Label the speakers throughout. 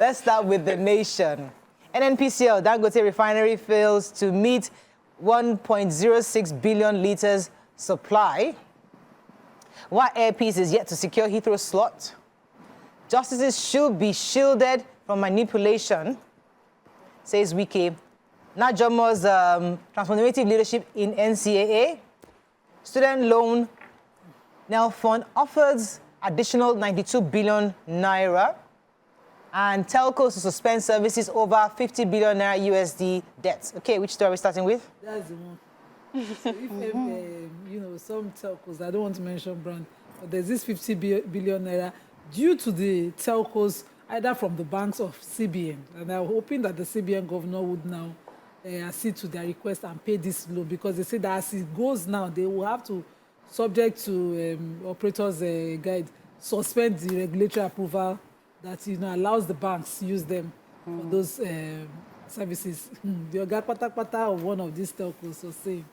Speaker 1: Let's start with the nation. NNPCL, Dangote refinery fails to meet 1.06 billion litres supply. While Air Peace is yet to secure Heathrow slot. Justices should be shielded from manipulation, says Wike. Najomo's transformative leadership in NCAA. Student loan now fund offers additional 92 billion naira. And telcos to suspend services over 50 billion naira USD debts. Okay, which story are we starting with?
Speaker 2: That's the one. So if, you know, some telcos, I don't want to mention brand, but there's this 50 billion naira due to the telcos, either from the banks of CBN. And I'm hoping that the CBN governor would now accede to their request and pay this loan, because they say that as it goes now, they will have to, subject to operators' guide, suspend the regulatory approval that, you know, allows the banks to use them for those services. The Oga Patapata of one of these telcos was saying,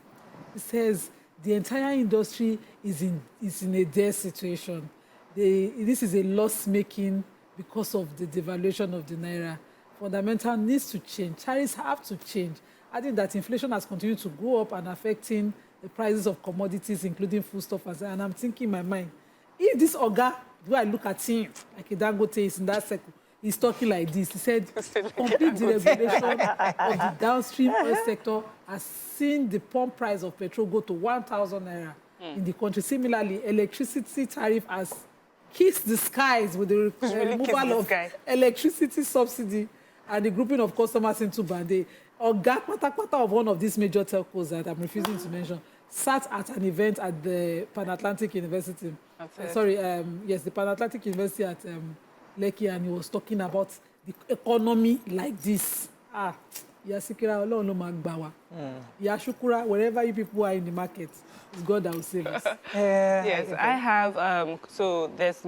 Speaker 2: he says the entire industry is in a dire situation. This is a loss-making because of the devaluation of the naira. Fundamental needs to change. Tariffs have to change. I think that inflation has continued to go up and affecting the prices of commodities, including foodstuffs. And I'm thinking in my mind, if this Oga, do I look at him like a Dangote is in that circle, he's talking like this. He said, complete deregulation of the downstream oil sector has seen the pump price of petrol go to 1,000 naira in the country. Similarly, electricity tariff has kissed the skies with the removal of electricity subsidy and the grouping of customers into band. Oga Patapata of one of these major telcos that I'm refusing to mention sat at an event at the Pan-Atlantic University. Yes, the Pan-Atlantic University at Lekki, and he was talking about the economy like this. Yasikira, Yashukura, wherever you people are in the market, it's God that will save us.
Speaker 3: Yes, I have, so there's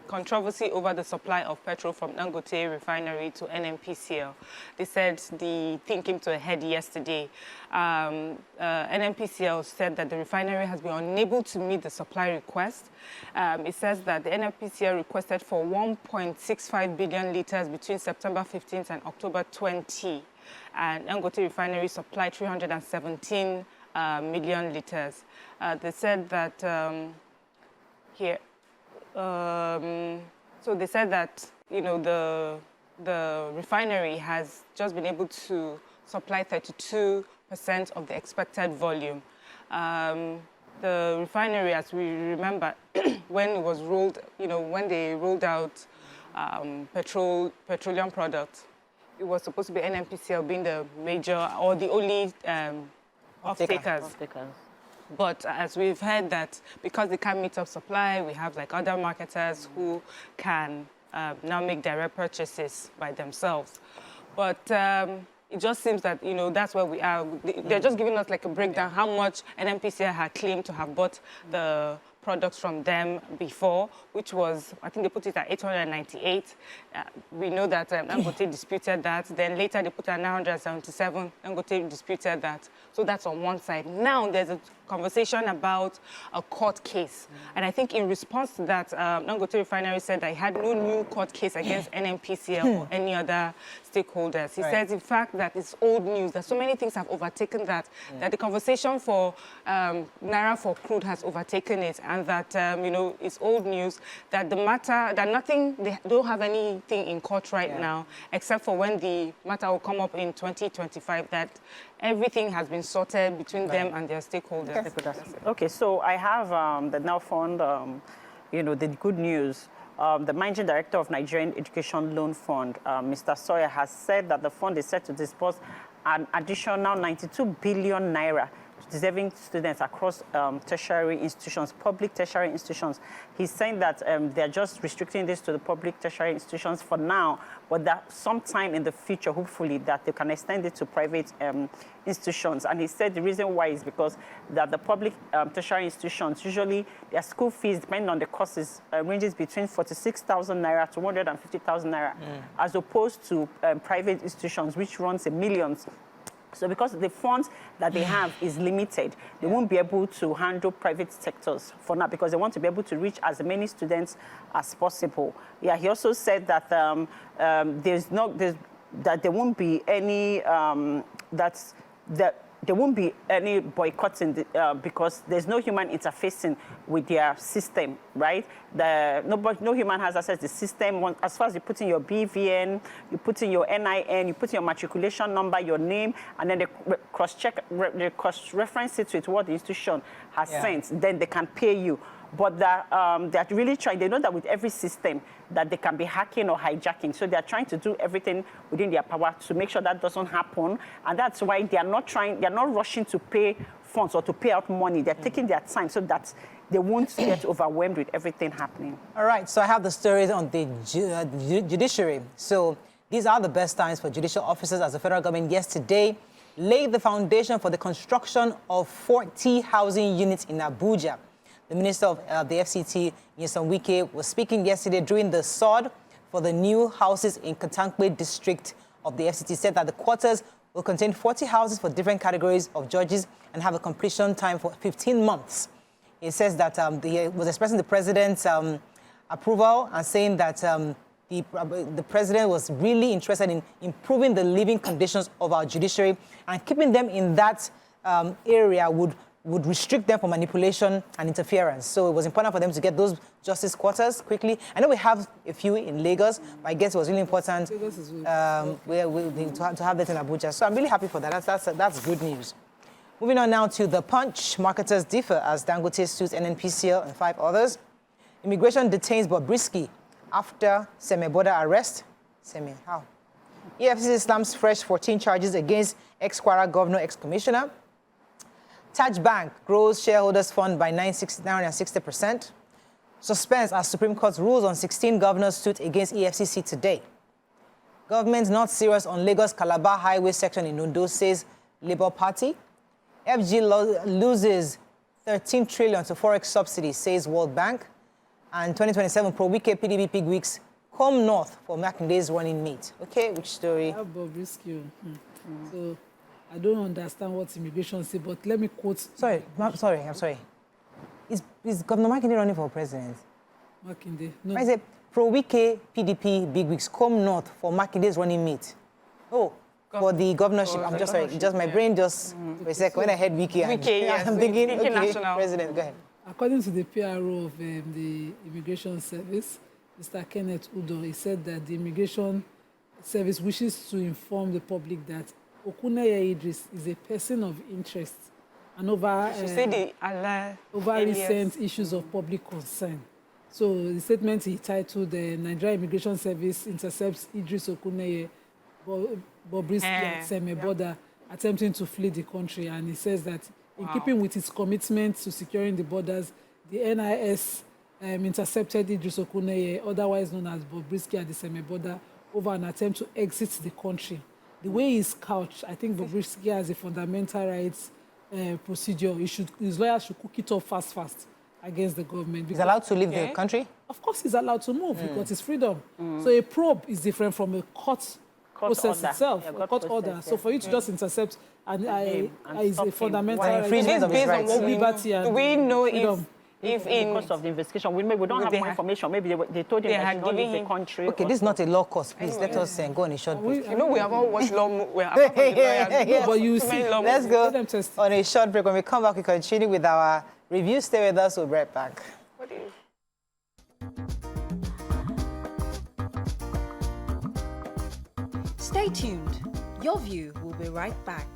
Speaker 3: controversy over the supply of petrol from Dangote refinery to NNPCL. They said the thing came to a head yesterday. NNPCL said that the refinery has been unable to meet the supply request. It says that the NNPCL requested for 1.65 billion litres between September 15th and October 20. And Dangote refinery supplied 317 million litres. They said that so they said that, you know, the refinery has just been able to supply 32% of the expected volume. The refinery, as we remember, when it was rolled, you know, when they rolled out petroleum products, it was supposed to be NNPCL being the major or the only off-takers. But as we've heard that because they can't meet up supply, we have like other marketers who can now make direct purchases by themselves. But it just seems that, you know, that's where we are. They're just giving us like a breakdown how much NNPCL had claimed to have bought the products from them before, which was, I think they put it at 898. We know that Dangote disputed that. Then later they put it at 977. Dangote disputed that. So that's on one side. Now there's a conversation about a court case. And I think in response to that, Dangote Refinery said that he had no new court case against NNPCL or any other stakeholders. He says, in fact, that it's old news, that so many things have overtaken that, that the conversation for Naira for crude has overtaken it, and that, you know, it's old news, that the matter, that nothing, they don't have anything in court right now, except for when the matter will come up in 2025, that everything has been sorted between them and their stakeholders.
Speaker 4: Okay, so I have the Now Fund, you know, the good news. The managing director of Nigerian Education Loan Fund, Mr. Sawyer, has said that the fund is set to disburse an additional 92 billion naira to deserving students across tertiary institutions, public tertiary institutions. He's saying that they're just restricting this to the public tertiary institutions for now, but that sometime in the future, hopefully, that they can extend it to private institutions. And he said the reason why is because that the public tertiary institutions, usually their school fees, depending on the courses, ranges between 46,000 naira to 150,000 naira, as opposed to private institutions, which runs in millions. So because the funds that they have is limited, they won't be able to handle private sectors for now because they want to be able to reach as many students as possible. Yeah, he also said that that there won't be any there won't be any boycotting because there's no human interfacing with their system, right? No human has access to the system. As far as you put in your BVN, you put in your NIN, you put in your matriculation number, your name, and then they cross-check, they cross-reference it with what the institution has sent, then they can pay you. But they're really trying, they know that with every system that they can be hacking or hijacking. So they're trying to do everything within their power to make sure that doesn't happen. And that's why they're not rushing to pay funds or to pay out money. They're taking their time so that they won't get overwhelmed with everything happening.
Speaker 1: All right, so I have the stories on the judiciary. So these are the best times for judicial officers as the federal government yesterday laid the foundation for the construction of 40 housing units in Abuja. The Minister of the FCT, Nyesom Wike, was speaking yesterday during the SOD for the new houses in Katankwe district of the FCT, said that the quarters will contain 40 houses for different categories of judges and have a completion time for 15 months. He says that he was expressing the president's approval and saying that the president was really interested in improving the living conditions of our judiciary, and keeping them in that area would restrict them from manipulation and interference. So it was important for them to get those justice quarters quickly. I know we have a few in Lagos, but I guess it was really important to have that in Abuja. So I'm really happy for that. That's good news. Moving on now to The Punch. Marketers differ as Dangote sues NNPCL and 5 others. Immigration detains Bobrisky after Seme Border arrest. Seme, how? EFCC slams fresh 14 charges against ex-Kwara governor, ex-commissioner. Taj Bank grows shareholders' fund by 960%. Suspense as Supreme Court rules on 16 governors' suit against EFCC today. Government not serious on Lagos-Calabar highway section in Udo, says Labour Party. FG loses 13 trillion to forex subsidies, says World Bank. And 2027 pro-Wike PDP pig weeks come north for Makinde's running mate. Okay, which story?
Speaker 2: Bobrisky. So I don't understand what immigration say, but let me quote.
Speaker 1: I'm sorry. Is Governor Makinde running for president?
Speaker 2: Makinde, no.
Speaker 1: I said pro-Wike PDP big weeks come north for Makinde's running mate. Oh, for the governorship. I'm just sorry. Just my brain just for a second when I heard Wike.
Speaker 3: Yes,
Speaker 1: I'm thinking, okay,
Speaker 3: national.
Speaker 1: president. Go ahead.
Speaker 2: According to the PRO of the Immigration Service, Mr. Kenneth Udo, he said that the Immigration Service wishes to inform the public that Okuneye Idris is a person of interest and over recent issues of public concern. So the statement he titled the Nigerian Immigration Service intercepts Idris Okuneye, Bobrisky at Seme Border, attempting to flee the country. And he says that in keeping with its commitment to securing the borders, the NIS intercepted Idris Okuneye, otherwise known as Bobrisky at the Seme Border, over an attempt to exit the country. The way he's couched, I think Bobrisky has a fundamental rights procedure. His lawyers should cook it up fast against the government.
Speaker 1: He's allowed to leave the country?
Speaker 2: Of course he's allowed to move because it's freedom. So a probe is different from a court process
Speaker 4: order.
Speaker 2: itself,
Speaker 4: Yeah,
Speaker 2: a court order. So for you to just intercept is a fundamental right.
Speaker 1: Infringement of his rights.
Speaker 2: Liberty and
Speaker 3: do we know
Speaker 2: freedom.
Speaker 3: if in
Speaker 4: Because of the investigation, we don't have more information. Maybe they told him
Speaker 3: they
Speaker 4: that
Speaker 3: had
Speaker 4: he not leave
Speaker 3: given
Speaker 4: the country.
Speaker 1: Okay, this is not a law course. Please let us go on a short break.
Speaker 3: you know we have all watched law. We have apart from the lawyers,
Speaker 2: No, but you
Speaker 3: too
Speaker 2: see,
Speaker 3: many law
Speaker 1: Let's
Speaker 3: movies.
Speaker 2: Let them
Speaker 1: go
Speaker 2: test.
Speaker 1: on a short break. When we come back, we continue with our review. Stay with us. We'll be right back.
Speaker 3: What do you-
Speaker 5: Stay tuned. Your View will be right back.